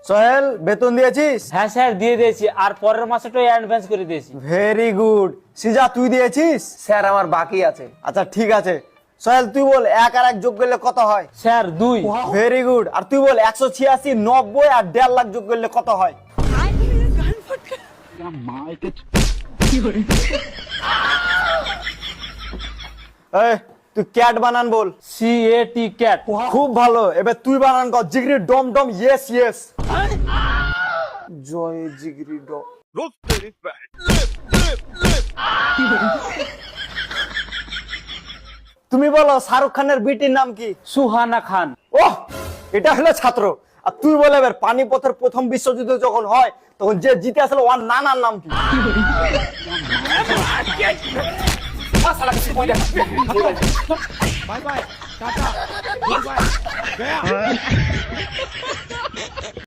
সোহেল বেতন দিয়েছিস? হ্যাঁ স্যার দিয়ে দিয়েছি, আর পরের মাসেটাই অ্যাডভান্স করে দিয়েছি। Very good. সিজা তুই দিয়েছিস? স্যার আমার বাকি আছে। আচ্ছা ঠিক আছে। সোহেল তুই বল 1 আর 1 যোগ করলে কত হয়? স্যার 2। Very good. আর তুই বল 186, 90 আর 1.5 লাখ যোগ করলে কত হয়? এই তুই ক্যাট বানান বল। CAT cat. খুব ভালো। এবার তুই বানান কর জিগরি ডম ডম ইয়েস ইয়েস। জয় জিগরি ডম। তুমি বলো শাহরুখ খানের বিটির নাম কি? সুহানা খান। ওহ, এটা হলো ছাত্র। আর তুই বলে এবার পানিপথের প্রথম বিশ্বযুদ্ধ যখন হয় তখন যে জিতে আসলে ওর নানার নাম কি? Bye bye tata good bye गया